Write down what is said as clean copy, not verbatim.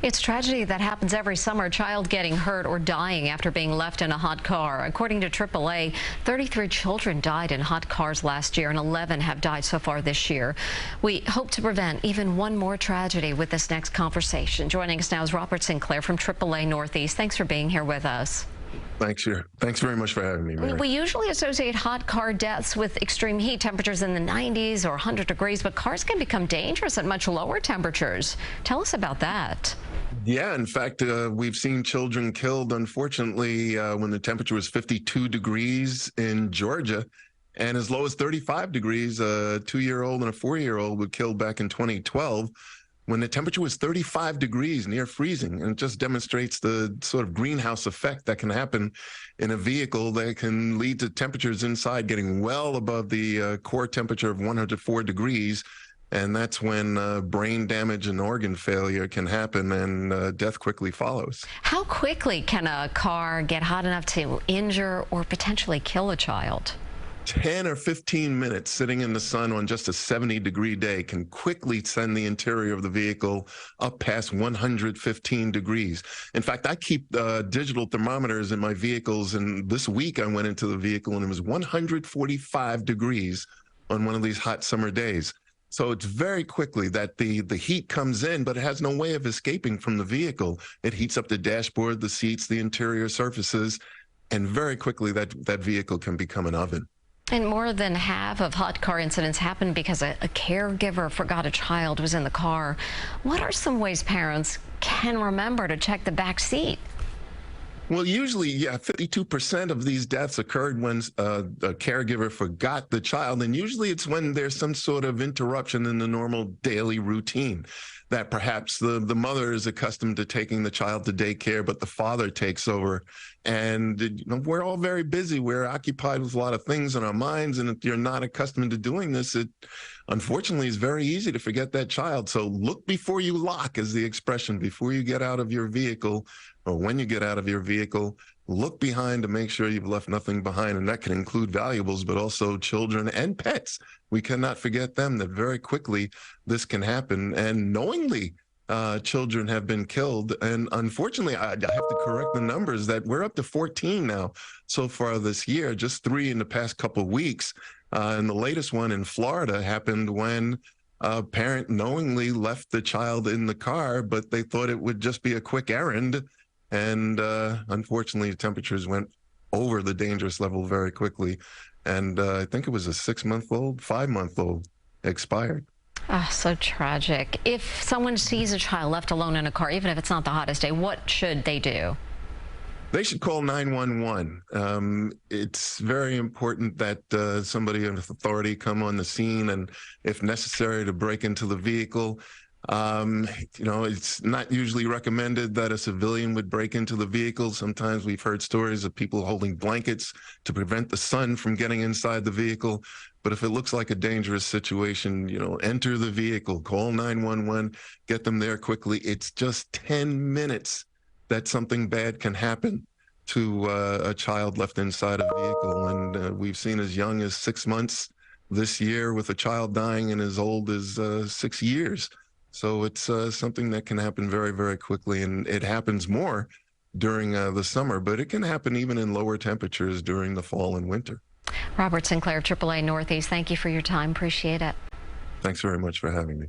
It's tragedy that happens every summer, a child getting hurt or dying after being left in a hot car. According to AAA, 33 children died in hot cars last year and 11 have died so far this year. We hope to prevent even one more tragedy with this next conversation. Joining us now is Robert Sinclair from AAA Northeast. Thanks for being here with us. Thanks very much for having me, Mary. We usually associate hot car deaths with extreme heat, temperatures in the 90s or 100 degrees, but cars can become dangerous at much lower temperatures. Tell us about that. Yeah, in fact, we've seen children killed, unfortunately, when the temperature was 52 degrees in Georgia, and as low as 35 degrees, a 2-year-old and a 4-year-old were killed back in 2012. When the temperature was 35 degrees, near freezing. And it just demonstrates the sort of greenhouse effect that can happen in a vehicle that can lead to temperatures inside getting well above the core temperature of 104 degrees. And that's when brain damage and organ failure can happen, and death quickly follows. How quickly can a car get hot enough to injure or potentially kill a child? 10 or 15 minutes sitting in the sun on just a 70-degree day can quickly send the interior of the vehicle up past 115 degrees. In fact, I keep digital thermometers in my vehicles, and this week I went into the vehicle and it was 145 degrees on one of these hot summer days. So it's very quickly that the heat comes in, but it has no way of escaping from the vehicle. It heats up the dashboard, the seats, the interior surfaces, and very quickly that vehicle can become an oven. And more than half of hot car incidents happen because a caregiver forgot a child was in the car. What are some ways parents can remember to check the back seat? Well, usually, yeah, 52% of these deaths occurred when a caregiver forgot the child. And usually it's when there's some sort of interruption in the normal daily routine, that perhaps the mother is accustomed to taking the child to daycare, but the father takes over. And we're all very busy. We're occupied with a lot of things in our minds. And if you're not accustomed to doing this, it unfortunately is very easy to forget that child. So look before you lock is the expression. Before you get out of your vehicle, or when you get out of your vehicle, look behind to make sure you've left nothing behind. And that can include valuables, but also children and pets. We cannot forget them, that very quickly this can happen. And knowingly, children have been killed. And unfortunately, I have to correct the numbers that we're up to 14 now so far this year, just 3 in the past couple of weeks. And the latest one in Florida happened when a parent knowingly left the child in the car, but they thought it would just be a quick errand. And unfortunately, temperatures went over the dangerous level very quickly. And I think it was a 6-month-old, 5-month-old expired. Oh, so tragic. If someone sees a child left alone in a car, even if it's not the hottest day, what should they do? They should call 911. It's very important that somebody of authority come on the scene, and if necessary, to break into the vehicle. It's not usually recommended that a civilian would break into the vehicle. Sometimes we've heard stories of people holding blankets to prevent the sun from getting inside the vehicle. But if it looks like a dangerous situation, enter the vehicle, call 911, get them there quickly. It's just 10 minutes that something bad can happen to a child left inside a vehicle. And we've seen as young as 6 months this year with a child dying and as old as 6 years. So it's something that can happen very, very quickly, and it happens more during the summer, but it can happen even in lower temperatures during the fall and winter. Robert Sinclair, AAA Northeast, thank you for your time. Appreciate it. Thanks very much for having me.